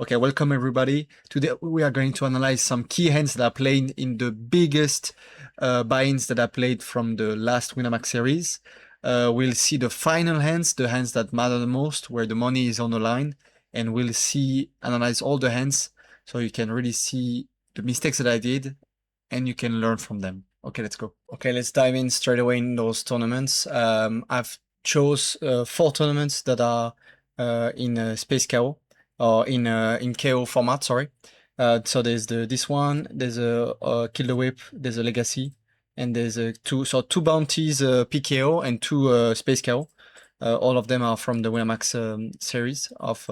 Okay, welcome everybody. Today we are going to analyze some key hands that are played in the biggest buy-ins that are played from the last Winamax series. We'll see the final hands, the hands that matter the most, where the money is on the line, and we'll analyze all the hands so you can really see the mistakes that I did and you can learn from them. Okay, let's go. Okay, let's dive in straight away in those tournaments. I've chose 4 tournaments that are in Space KO or in KO format. Sorry. So there's this one. There's a Kill the Whip. There's a Legacy, and there's two bounties, PKO and 2 Space KO. All of them are from the Winamax series of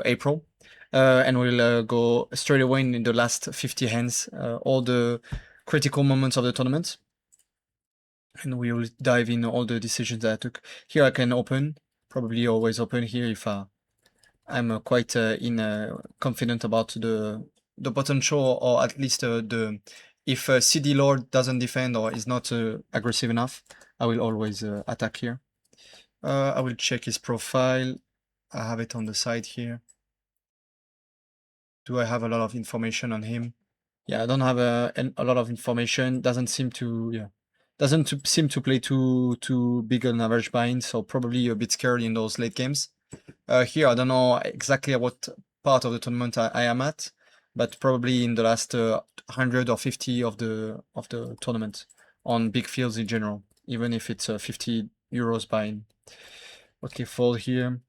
April. And we'll go straight away in the last 50 hands, all the critical moments of the tournament. And we will dive in all the decisions that I took. Here I can open, probably always open here if I'm quite confident about the potential, or at least if CD Lord doesn't defend or is not aggressive enough, I will always attack here. I will check his profile. I have it on the side here. Do I have a lot of information on him? Yeah, I don't have a lot of information. Doesn't seem to play too big an average bind, so probably a bit scared in those late games. Here I don't know exactly what part of the tournament I am at, but probably in the last 100 or 50 of the tournament on big fields in general, even if it's 50 euros buy-in. Okay, fold here.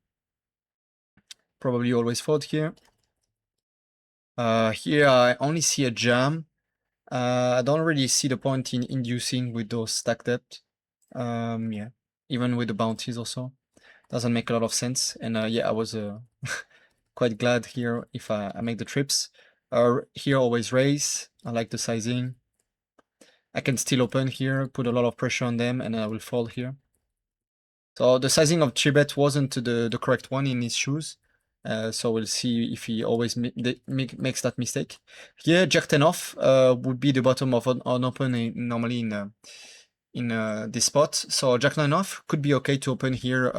Probably always fold here. Here I only see a jam. I don't really see the point in inducing with those stack depth. Yeah, even with the bounties also. Doesn't make a lot of sense. And yeah, I was quite glad here if I make the trips. Here always raise. I like the sizing. I can still open here, put a lot of pressure on them, and I will fold here. So the sizing of 3-bet wasn't the correct one in his shoes. So we'll see if he always makes that mistake. Here, Jack 10 off would be the bottom of an open normally in this spot. So Jack 9 off could be okay to open here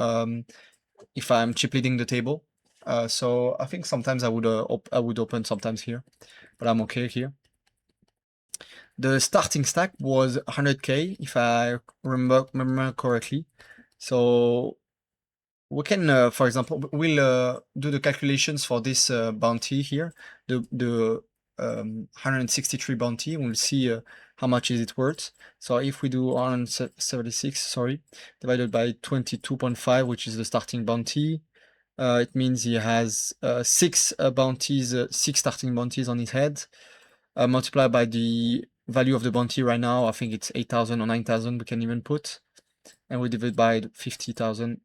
if I'm chip leading the table. So I think sometimes I would open sometimes here, but I'm okay here. The starting stack was 100k if I remember correctly. So we can, for example, we'll do the calculations for this bounty here, the 163 bounty. We'll see how much is it worth. So if we do 176, sorry, divided by 22.5, which is the starting bounty, it means he has 6 bounties, 6 starting bounties on his head. Multiplied by the value of the bounty right now, I think it's 8,000 or 9,000 we can even put. And we divide by 50,000,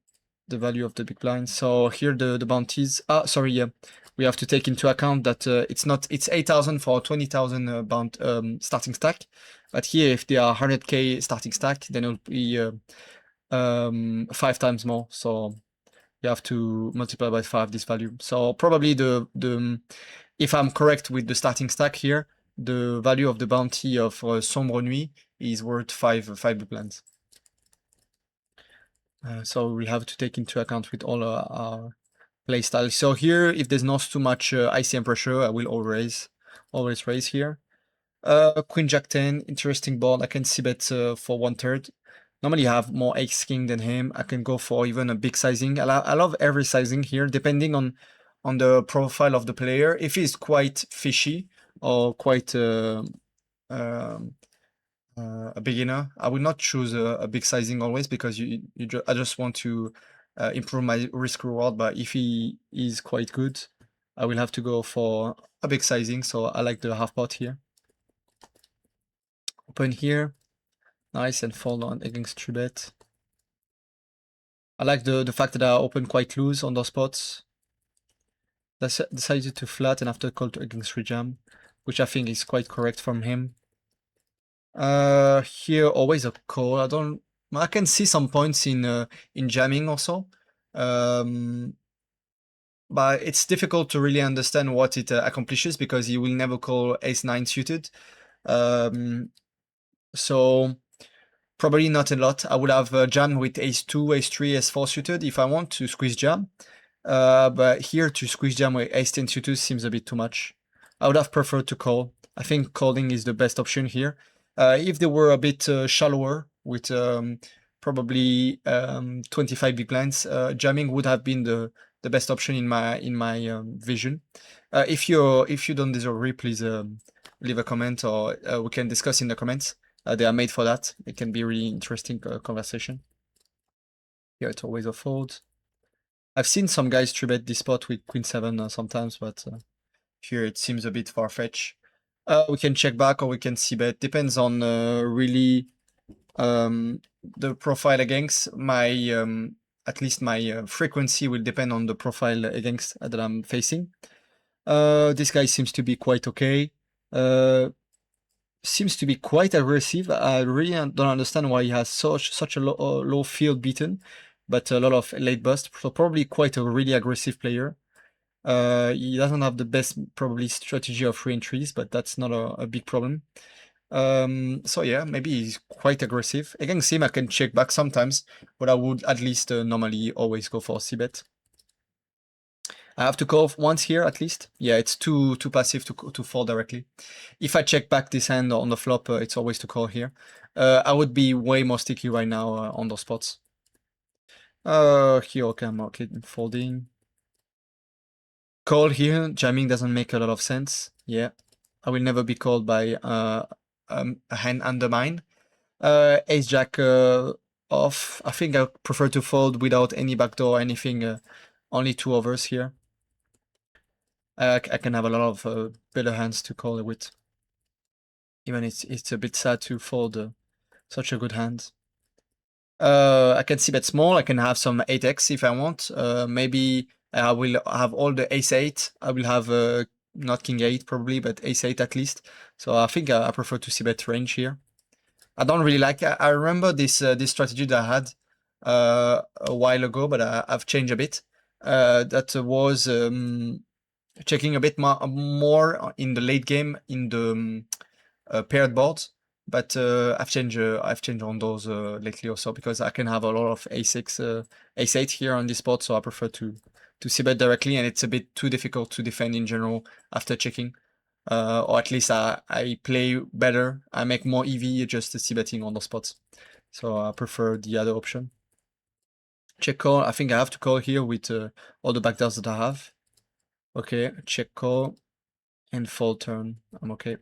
the value of the big blind. So here the bounties, sorry, yeah, we have to take into account that it's 8,000 for 20,000 bound starting stack. But here, if they are 100k starting stack, then it'll be 5 times more. So you have to multiply by 5 this value. So probably if I'm correct with the starting stack here, the value of the bounty of Sombre Nuit is worth 5 big blinds. So we have to take into account with all our playstyle. So here, if there's not too much ICM pressure, I will always raise here. Queen Jack 10, interesting board. I can see bet for 1/3. Normally I have more ace king than him. I can go for even a big sizing. I love every sizing here, depending on the profile of the player. If he's quite fishy or quite a beginner, I will not choose a big sizing always, because I just want to improve my risk reward. But if he is quite good, I will have to go for a big sizing. So I like the half pot here. Open here, nice, and fold on against 3-bet. I like the fact that I open quite loose on those spots. Decided to flat and after call against rejam, which I think is quite correct from him. Here always a call. I can see some points in jamming also, but it's difficult to really understand what it accomplishes, because he will never call ace-9 suited. So probably not a lot. I would have jam with ace-2, ace-3, ace-4 suited if I want to squeeze jam. But here to squeeze jam with ace-10 suited seems a bit too much. I would have preferred to call. I think calling is the best option here. If they were a bit shallower with probably 25 big blinds, jamming would have been the best option in my vision. If you don't disagree, please leave a comment, or we can discuss in the comments. They are made for that. It can be really interesting conversation. Here it's always a fold. I've seen some guys 3-bet this spot with Queen 7 sometimes, but here it seems a bit far-fetched. We can check back or we can c-bet. Depends on really the profile against. My at least my frequency will depend on the profile against that I'm facing. This guy seems to be quite okay. Seems to be quite aggressive. I really don't understand why he has such a low field beaten, but a lot of late bust. So probably quite a really aggressive player. He doesn't have the best probably strategy of re-entries, but that's not a big problem. So yeah, maybe he's quite aggressive. Against him, I can check back sometimes, but I would at least normally always go for c-bet. I have to call once here at least. Yeah, it's too passive to fall directly. If I check back this hand on the flop, it's always to call here. I would be way more sticky right now on those spots. Here, okay, I'm okay folding. Call here, jamming doesn't make a lot of sense. Yeah, I will never be called by a hand under mine. Ace jack off. I think I prefer to fold without any backdoor or anything. Only 2 overs here. I can have a lot of better hands to call it with. Even it's a bit sad to fold such a good hand. I can c-bet small. I can have some 8x if I want. Maybe I will have all the ace-8. I will have not king-8 probably, but ace-8 at least. So I think I prefer to c-bet range here. I don't really like. I remember this strategy that I had a while ago, but I've changed a bit. That was checking a bit more in the late game in the paired boards. But I've changed on those lately also, because I can have a lot of a6, ace-8 here on this spot, so I prefer to c-bet directly, and it's a bit too difficult to defend in general after checking. Or at least I play better. I make more EV just c-betting on those spots. So I prefer the other option. Check call. I think I have to call here with all the backdoors that I have. Okay, check call and fold turn. I'm okay.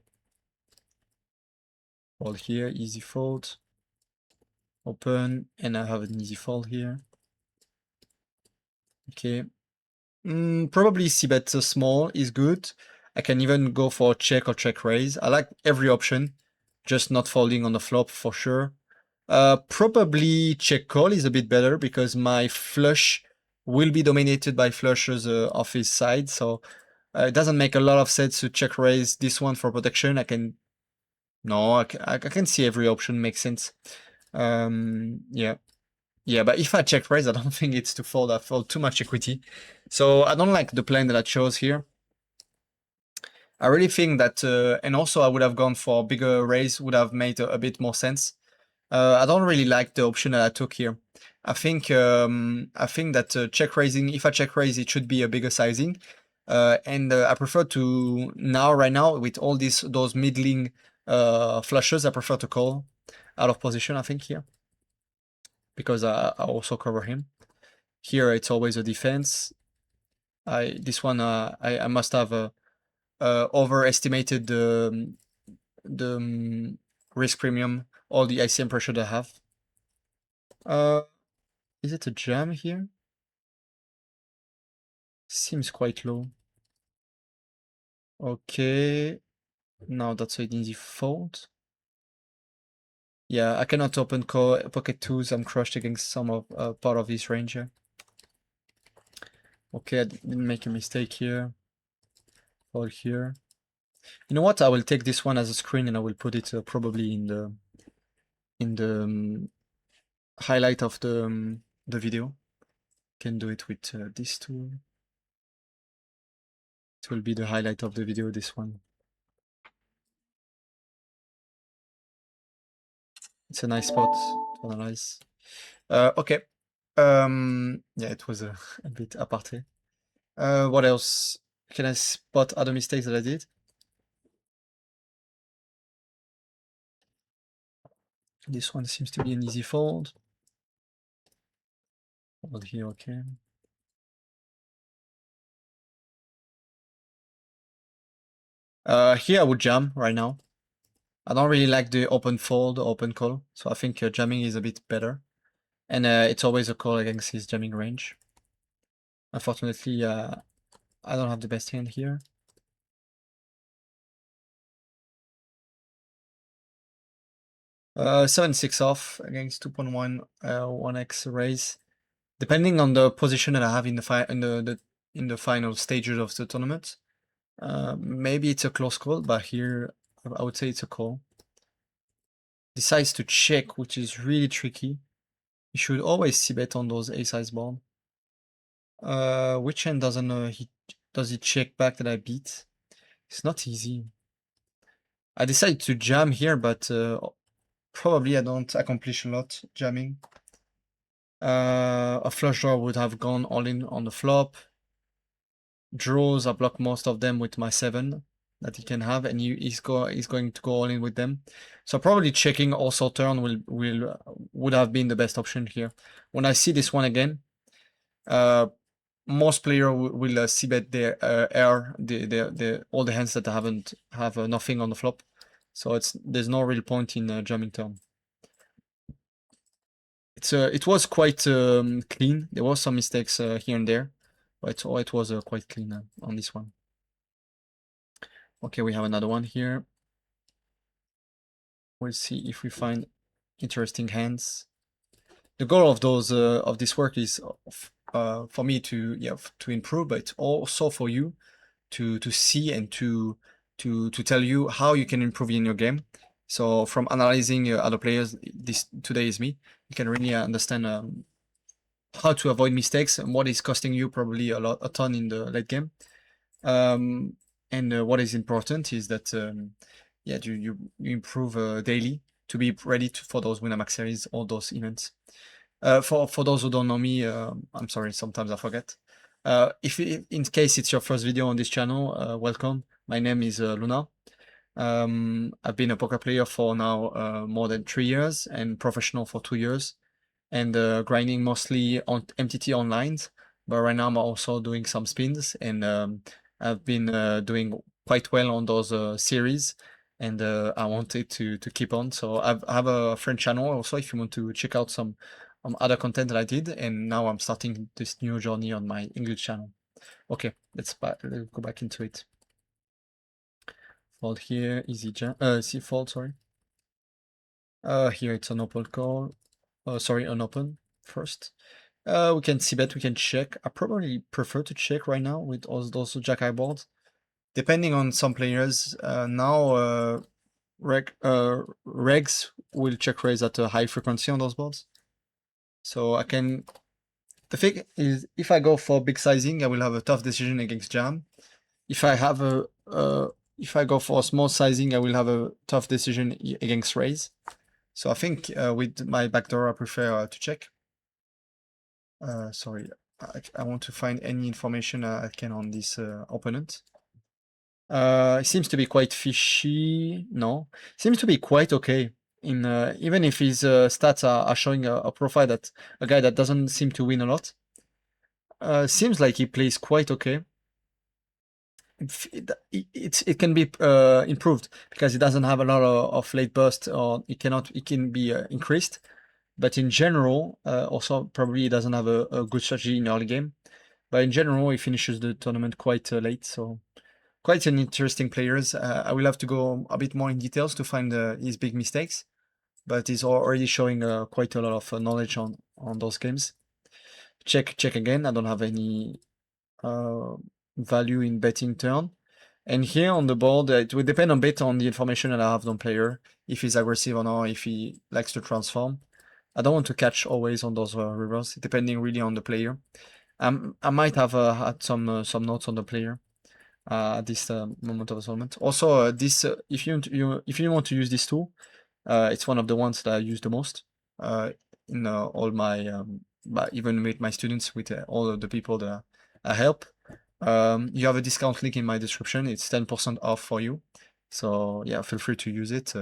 Fold here, easy fold. Open, and I have an easy fold here. Okay. Probably c-bet small is good. I can even go for check or check raise. I like every option, just not folding on the flop for sure. Probably check call is a bit better because my flush will be dominated by flushes off his side. So it doesn't make a lot of sense to check raise this one for protection. I can see every option makes sense. Yeah. Yeah, but if I check raise, I don't think it's to fold. I fold too much equity. So I don't like the plan that I chose here. I really think that, and also I would have gone for bigger raise, would have made a bit more sense. I don't really like the option that I took here. I think that check raising, if I check raise, it should be a bigger sizing. And I prefer to right now with all those middling flushes, I prefer to call out of position, I think here. Because I also cover him. Here it's always a defense. This one I must have overestimated the risk premium, all the ICM pressure that I have. Is it a jam here? Seems quite low. Okay, now that's an easy fold. Yeah, I cannot open pocket twos. I'm crushed against some of part of this range here. Okay, I didn't make a mistake here. Fold here. You know what? I will take this one as a screen and I will put it probably in the highlight of the video. Can do it with this tool. It will be the highlight of the video, this one. It's a nice spot to analyze. Okay. Yeah, it was a bit aparte. What else? Can I spot other mistakes that I did? This one seems to be an easy fold. Fold here, okay. Here I would jam right now. I don't really like the open fold, open call, so I think jamming is a bit better. And it's always a call against his jamming range. Unfortunately, I don't have the best hand here. 7-6 off against 2.1 1x raise. Depending on the position that I have in the final stages of the tournament, maybe it's a close call, but here I would say it's a call. Decides to check, which is really tricky. You should always c-bet on those ace-size board. Which hand doesn't does he check back that I beat? It's not easy. I decided to jam here, but probably I don't accomplish a lot jamming. A flush draw would have gone all in on the flop. Draws, I block most of them with my 7 that he can have, and he's going to go all in with them. So probably checking also turn would have been the best option here. When I see this one again, most player will c-bet their air, all the hands that have nothing on the flop. So there's no real point in jamming turn. It was quite clean. There was some mistakes here and there, but it was quite clean on this one. Okay, we have another one here. We'll see if we find interesting hands. The goal of this work is for me to improve, but also for you to see and to tell you how you can improve in your game. So from analyzing other players, this today is me. You can really understand how to avoid mistakes and what is costing you probably a ton in the late game. And what is important is that you improve daily to be ready for those Winamax series, all those events. For those who don't know me, I'm sorry, sometimes I forget. If in case it's your first video on this channel, welcome. My name is Luna. I've been a poker player for now more than 3 years and professional for 2 years, and grinding mostly on MTT online. But right now I'm also doing some spins, and I've been doing quite well on those series, and I wanted to keep on. So I have a friend channel also if you want to check out some other content that I did, and now I'm starting this new journey on my English channel. Okay, let's go back into it. Fold here, easy jam, see fold, sorry. Here it's an open call. Sorry, an open first. We can c-bet, we can check. I probably prefer to check right now with all those jack-high boards. Depending on some players, now regs will check raise at a high frequency on those boards. So I can. The thing is, if I go for big sizing, I will have a tough decision against jam. If I have if I go for small sizing, I will have a tough decision against raise. So I think with my backdoor, I prefer to check. Sorry, I want to find any information I can on this opponent. It seems to be quite fishy. No, seems to be quite okay. In even if his stats are showing a profile that a guy that doesn't seem to win a lot. Seems like he plays quite okay. It can be improved because it doesn't have a lot of late burst, or it can be increased. But in general, also probably he doesn't have a good strategy in early game. But in general, he finishes the tournament quite late, so quite an interesting players. I will have to go a bit more in details to find his big mistakes, but he's already showing quite a lot of knowledge on those games. Check again. I don't have any value in betting turn. And here on the board, it will depend a bit on the information that I have on player, if he's aggressive or not, if he likes to transform. I don't want to catch always on those rivers, depending really on the player. I might have had some notes on the player at this moment of the tournament. Also, this if you want to use this tool, it's one of the ones that I use the most in all my but even with my students, with all of the people that I help. You have a discount link in my description. It's 10% off for you. So yeah, feel free to use it.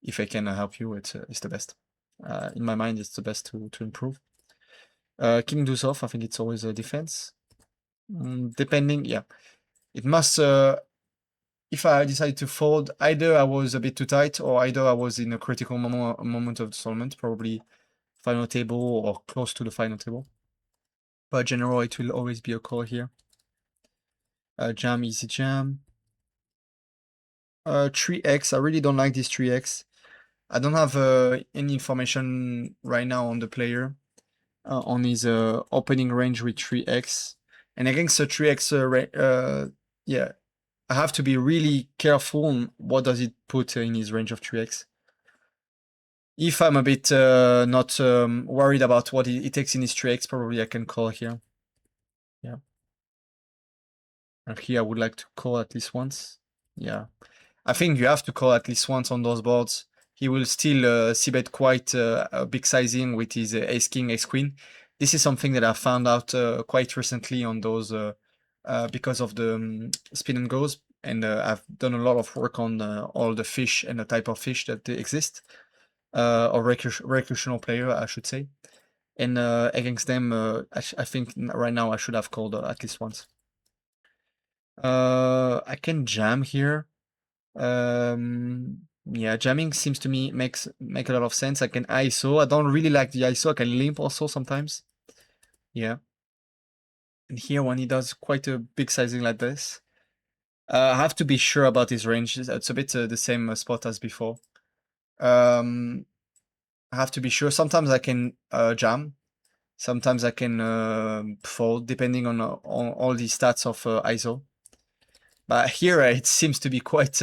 If I can help you, it's the best. In my mind, it's the best to improve. King deuce off, I think it's always a defense. Depending, yeah. It must, if I decide to fold, either I was a bit too tight or either I was in a critical moment of the tournament, probably final table or close to the final table. But general, it will always be a call here. Jam, easy jam. 3x, I really don't like this 3x. I don't have any information right now on the player, on his opening range with 3x. And against a 3x, yeah, I have to be really careful on what does it put in his range of 3x. If I'm a bit not worried about what it takes in his 3x, probably I can call here. Yeah. And here I would like to call at least once. Yeah. I think you have to call at least once on those boards. He will still c-bet quite a big sizing with his ace-king, ace-queen. This is something that I found out quite recently on those because of the spin and goes. And I've done a lot of work on all the fish and the type of fish that exist. Or recreational player, I should say. And against them, I think right now I should have called at least once. I can jam here. Yeah, jamming seems to me make a lot of sense. I can ISO. I don't really like the ISO. I can limp also sometimes. Yeah. And here when he does quite a big sizing like this, I have to be sure about his range. It's a bit the same spot as before. I have to be sure. Sometimes I can jam. Sometimes I can fold depending on all the stats of ISO. But here it seems to be quite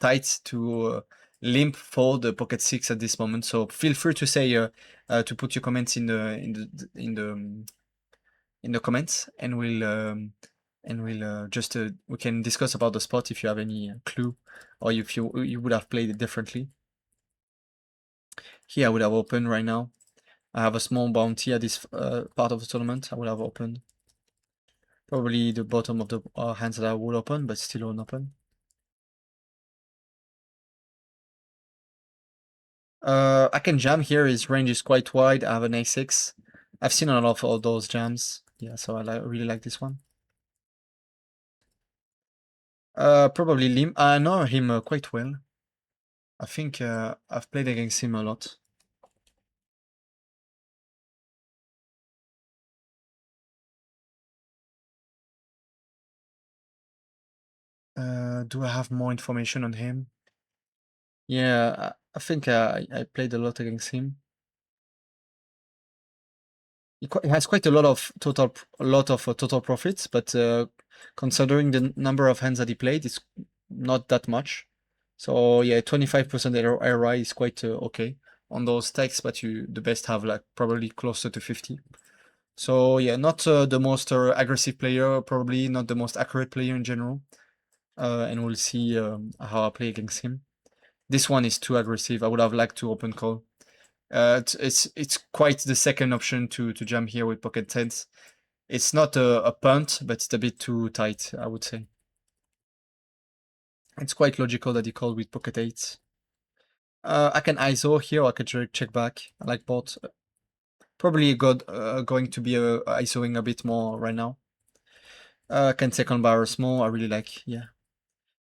tight to limp fold the pocket six at this moment. So feel free to say to put your comments in the comments, and we'll just we can discuss about the spot if you have any clue, or if you would have played it differently. Here I would have opened right now. I have a small bounty at this part of the tournament. I would have opened. Probably the bottom of the hands that I would open, but still unopen. I can jam here. His range is quite wide. I have an a6. I've seen a lot of all those jams. Yeah, so I really like this one. Probably limp. I know him quite well. I think I've played against him a lot. Do I have more information on him? Yeah, I think I played a lot against him. He has quite a lot of total profits, but considering the number of hands that he played, it's not that much. So yeah, 25% ROI is quite okay on those stacks, but the best have like probably closer to 50. So yeah, not the most aggressive player, probably not the most accurate player in general. And we'll see how I play against him. This one is too aggressive. I would have liked to open call. It's quite the second option to jam here with pocket tens. It's not a punt, but it's a bit too tight, I would say. It's quite logical that he called with pocket eights. I can ISO here, or I can check back. I like both. Probably going to be ISOing a bit more right now. Can second bar small, I really like, yeah.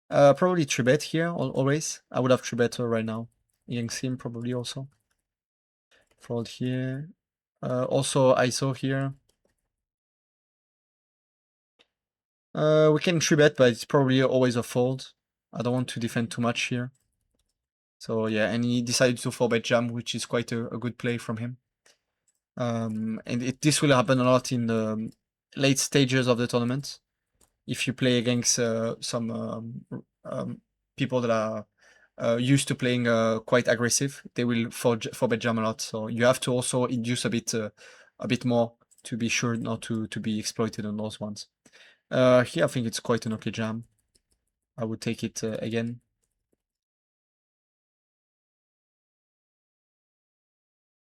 Probably 3-bet here, always. I would have 3-bet right now. Against him, probably also. Fold here. Also ISO here. We can 3-bet, but it's probably always a fold. I don't want to defend too much here. So yeah, and he decided to 4-bet jam, which is quite a good play from him. And this will happen a lot in the late stages of the tournament. If you play against some people that are used to playing quite aggressive, they will 4-bet jam a lot. So you have to also induce a bit more to be sure not to be exploited on those ones. Here I think it's quite an okay jam. I would take it again.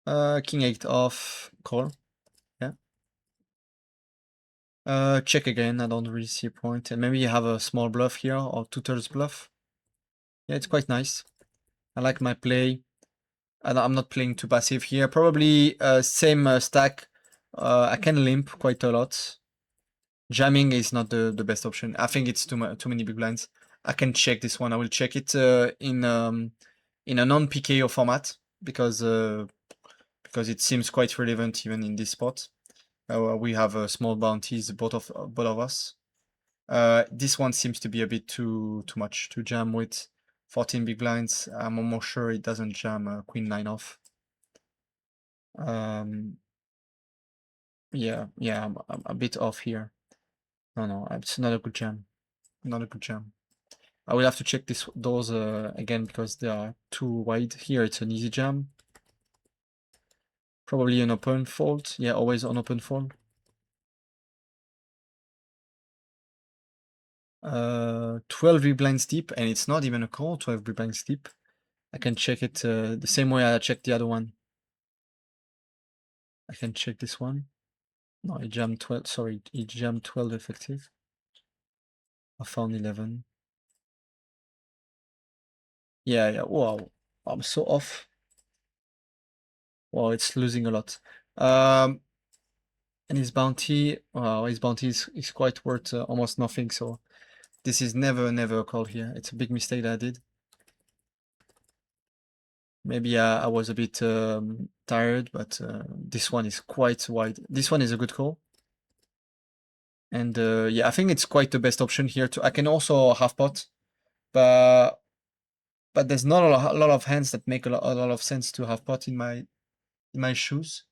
King 8 off, call. Check again. I don't really see a point. And maybe you have a small bluff here or 2/3 bluff. Yeah, it's quite nice. I like my play. I'm not playing too passive here. Probably same stack. I can limp quite a lot. Jamming is not the best option. I think it's too many big blinds. I can check this one. I will check it in a non-PKO format because it seems quite relevant even in this spot. We have small bounties, both of us. This one seems to be a bit too much to jam with 14 big blinds. I'm almost sure it doesn't jam Queen 9 off. Yeah, I'm a bit off here. No, it's not a good jam. Not a good jam. I will have to check those again because they are too wide. Here it's an easy jam. Probably an open fold. Yeah, always an open fold. 12 big blinds deep, and it's not even a call. 12 big blinds deep. I can check it the same way I checked the other one. I can check this one. No, it jammed 12. Sorry, it jammed 12 effective. I found 11. Yeah. Wow, I'm so off. Wow, it's losing a lot. And his bounty, wow, his bounty is quite worth almost nothing. So this is never a call here. It's a big mistake that I did. Maybe I was a bit tired, but this one is quite wide. This one is a good call. And yeah, I think it's quite the best option here. I can also half pot, but there's not a lot of hands that make a lot of sense to half pot in my shoes.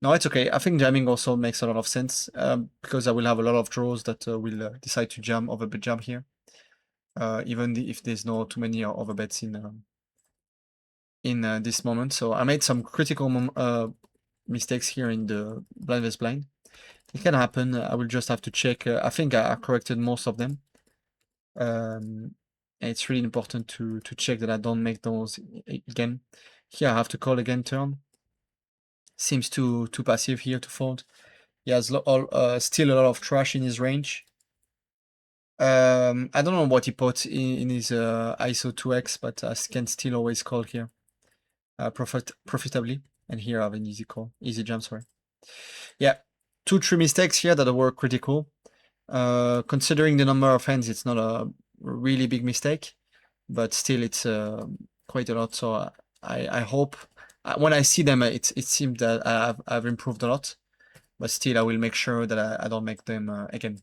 No, it's okay. I think jamming also makes a lot of sense because I will have a lot of draws that will decide to jam overbet jam here, even if there's no too many overbets in this moment. So I made some critical mistakes here in the blind versus blind. It can happen. I will just have to check. I think I corrected most of them. And it's really important to check that I don't make those again. Here I have to call again turn. Seems too passive here to fold. He has still a lot of trash in his range. I don't know what he put in his ISO 2x, but I can still always call here profitably. And here I have an easy call, easy jam, sorry. Yeah, 2-3 mistakes here that were critical. Considering the number of hands, it's not a really big mistake, but still it's quite a lot. So I hope when I see them, it seems that I've improved a lot, but still I will make sure that I don't make them again.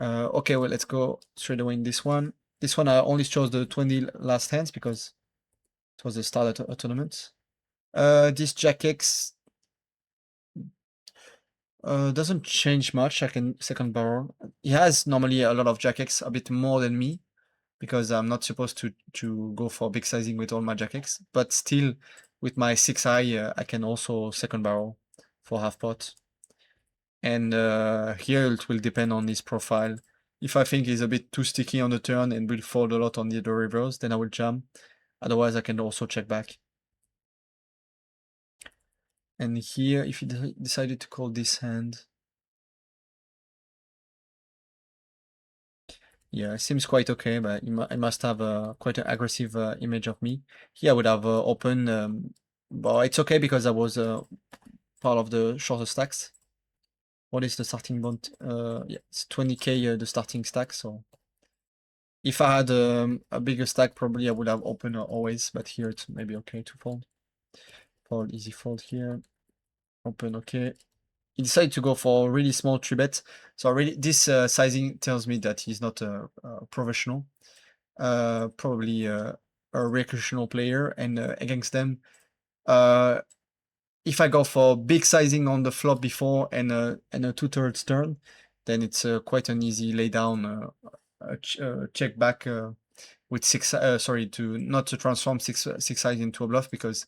Okay, well, let's go straight away in this one. This one I only chose the 20 last hands because it was the start of a tournament. This Jack X doesn't change much. I can second barrel. He has normally a lot of Jack X, a bit more than me, because I'm not supposed to go for big sizing with all my Jack X. But still, with my 6i, I can also second barrel for half pot. And here it will depend on his profile. If I think he's a bit too sticky on the turn and will fold a lot on the other rivers, then I will jam. Otherwise, I can also check back. And here, if he decided to call this hand, yeah, it seems quite okay, but I must have quite an aggressive image of me. Here I would have open, but it's okay because I was part of the shorter stacks. What is the starting bond? Yeah, it's 20k the starting stack, so if I had a bigger stack, probably I would have opened always, but here it's maybe okay to fold. Fold, easy fold here. Open, okay. He decided to go for a really small 3-bet. So really, this sizing tells me that he's not a professional. Probably a recreational player, and against them, if I go for big sizing on the flop before and a 2/3 turn, then it's quite an easy lay down, check back with six. Sorry, not to transform six size into a bluff because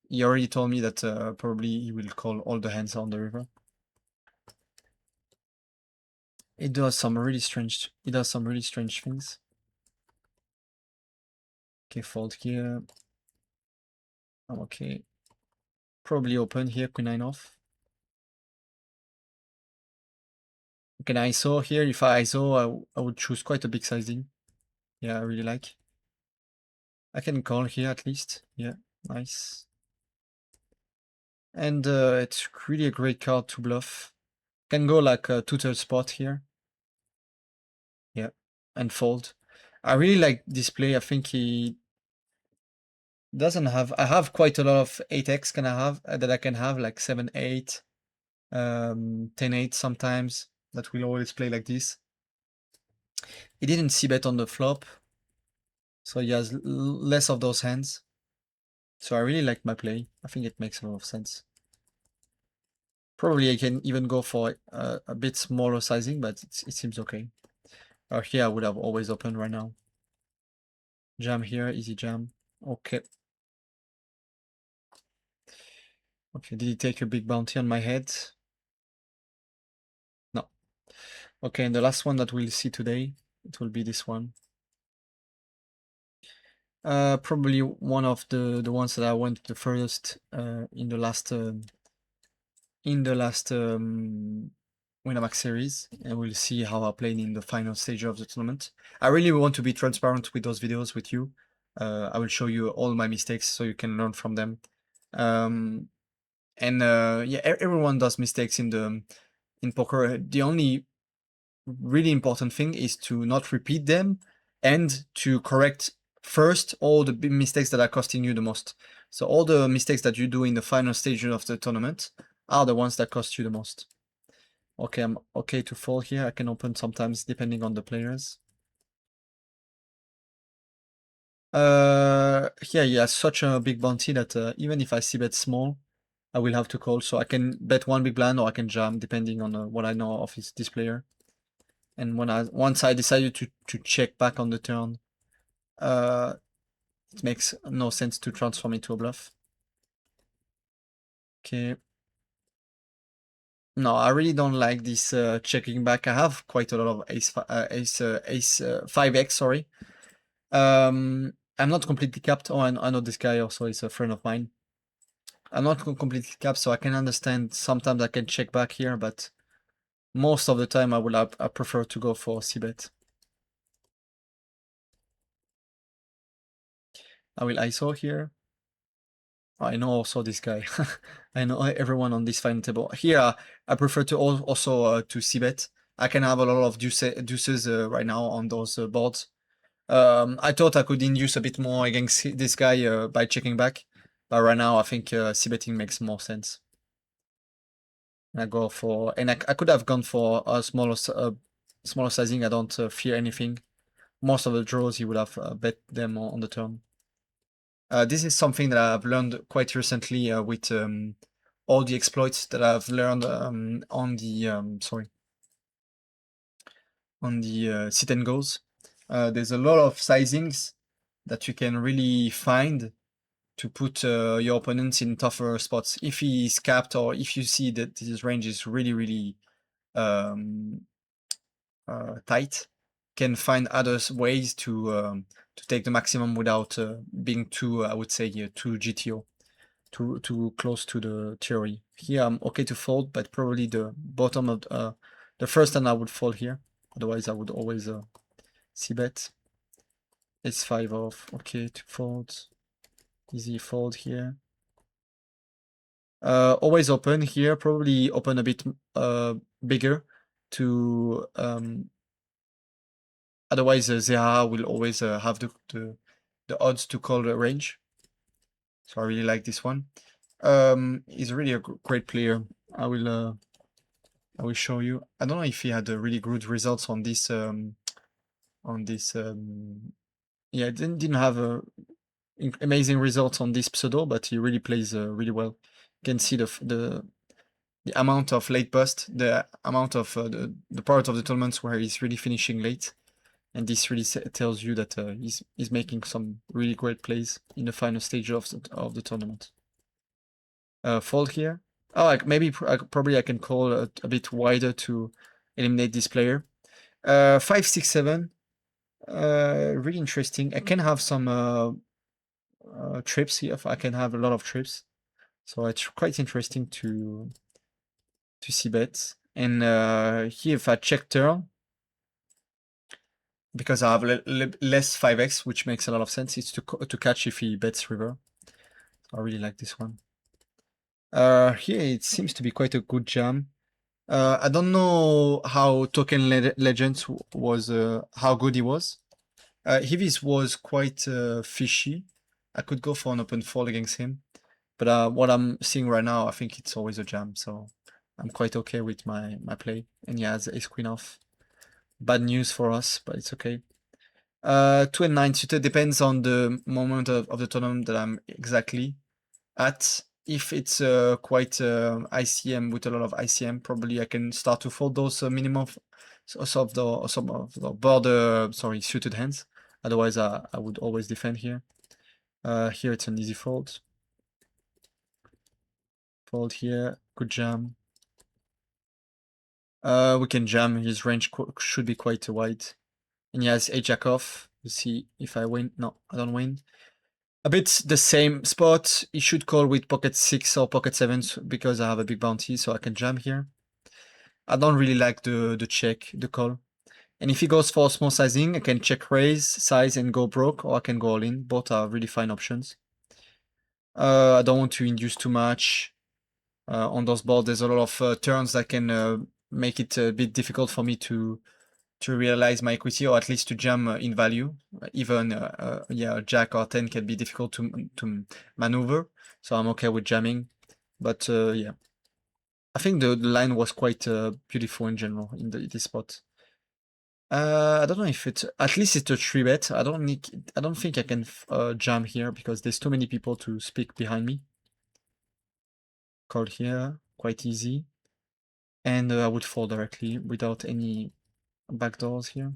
he already told me that probably he will call all the hands on the river. It does some really strange. It does some really strange things. Okay, fold here. I'm okay. Probably open here, Queen 9 off. Can ISO here? If I ISO, I would choose quite a big sizing. Yeah, I really like. I can call here at least. Yeah, nice. And it's really a great card to bluff. Can go like a 2/3 spot here. Yeah, and fold. I really like this play. I think he doesn't have. I have quite a lot of 8x can I have that I can have like 7/8, 10/8 sometimes. That will always play like this. He didn't see bet on the flop, so he has less of those hands. So I really like my play. I think it makes a lot of sense. Probably I can even go for a bit smaller sizing, but it seems okay. Here I would have always opened right now. Jam here, easy jam. Okay. Okay, did he take a big bounty on my head? No. Okay, and the last one that we'll see today, it will be this one. Probably one of the ones that I went the furthest in the last Winamax series, and we'll see how I played in the final stage of the tournament. I really want to be transparent with those videos with you. I will show you all my mistakes so you can learn from them. Yeah, everyone does mistakes in poker. The only really important thing is to not repeat them and to correct first all the big mistakes that are costing you the most. So all the mistakes that you do in the final stage of the tournament are the ones that cost you the most. Okay, I'm okay to fold here. I can open sometimes depending on the players. Here he has such a big bounty that even if I see bet small, I will have to call. So I can bet one big blind or I can jam depending on what I know of this player. And once I decided to check back on the turn, it makes no sense to transform into a bluff. Okay. No, I really don't like this checking back. I have quite a lot of ace 5x, sorry. I'm not completely capped. Oh, I know this guy also is a friend of mine. I'm not completely capped, so I can understand sometimes I can check back here, but most of the time I prefer to go for c-bet. I will ISO here. I know also this guy. I know everyone on this final table. Here, I prefer to also to c-bet. I can have a lot of deuces right now on those boards. I thought I could induce a bit more against this guy by checking back, but right now I think c-betting makes more sense. I go for, and I could have gone for a smaller sizing. I don't fear anything. Most of the draws you would have bet them on the turn. This is something that I've learned quite recently with all the exploits that I've learned on the sit and goes. There's a lot of sizings that you can really find to put your opponents in tougher spots. If he is capped or if you see that his range is really tight, can find other ways to take the maximum without being too, I would say, too GTO, too close to the theory. Here I'm okay to fold, but probably the bottom of the first hand I would fold here. Otherwise, I would always c-bet. It's 5 off. Okay, to fold. Easy fold here. Always open here. Probably open a bit bigger to otherwise Zeha will always have the odds to call the range. So I really like this one. He's really a great player. I will show you. I don't know if he had really good results on this yeah, didn't have amazing results on this pseudo, but he really plays really well. You can see the amount of late bust, the amount of the part of the tournaments where he's really finishing late, and this really tells you that he's making some really great plays in the final stage of the tournament. Fold here. Oh, maybe probably I can call a bit wider to eliminate this player. 5, 6, 7. Really interesting. I can have some trips here. I can have a lot of trips, so it's quite interesting to see bet. And here if I check turn, because I have less 5x, which makes a lot of sense, it's to catch if he bets river. I really like this one. Here it seems to be quite a good jam. I don't know how Token Legends was, how good he was. Heavies was quite fishy. I could go for an open fold against him. But what I'm seeing right now, I think it's always a jam. So I'm quite okay with my play. And yeah, it's ace queen off. Bad news for us, but it's okay. 2 and 9 suited depends on the moment of the tournament that I'm exactly at. If it's quite ICM with a lot of ICM, probably I can start to fold those minimum some of the border suited hands. Otherwise, I would always defend here. Here it's an easy fold. Fold here, good jam. We can jam. His range should be quite wide. And he has a jack off. We'll see if I win. No, I don't win. A bit the same spot. He should call with pocket 6 or pocket 7 because I have a big bounty, so I can jam here. I don't really like the check, the call. And if he goes for small sizing, I can check raise, size, and go broke, or I can go all in. Both are really fine options. I don't want to induce too much. On those boards, there's a lot of turns that can make it a bit difficult for me to realize my equity, or at least to jam in value. Even yeah, jack or 10 can be difficult to maneuver, so I'm okay with jamming. But yeah, I think the line was quite beautiful in general in this spot. I don't know if it's, at least it's a 3-bet. I don't think I can jam here because there's too many people to speak behind me. Call here, quite easy. And I would fold directly without any backdoors here.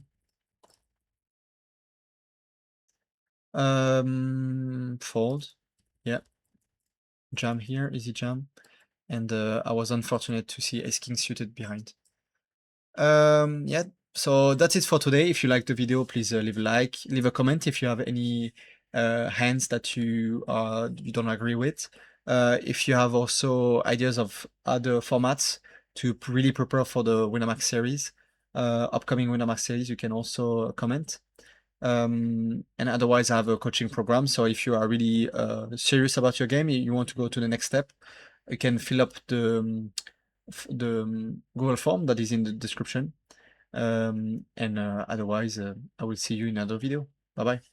Fold. Yeah. Jam here, easy jam. And I was unfortunate to see ace king suited behind. Yeah, so that's it for today. If you liked the video, please leave a like, leave a comment if you have any hands that you don't agree with. If you have also ideas of other formats to really prepare for the Winamax series, upcoming Winamax series, you can also comment. And otherwise, I have a coaching program. So if you are really serious about your game, you want to go to the next step, you can fill up the Google form that is in the description. And otherwise, I will see you in another video. Bye bye.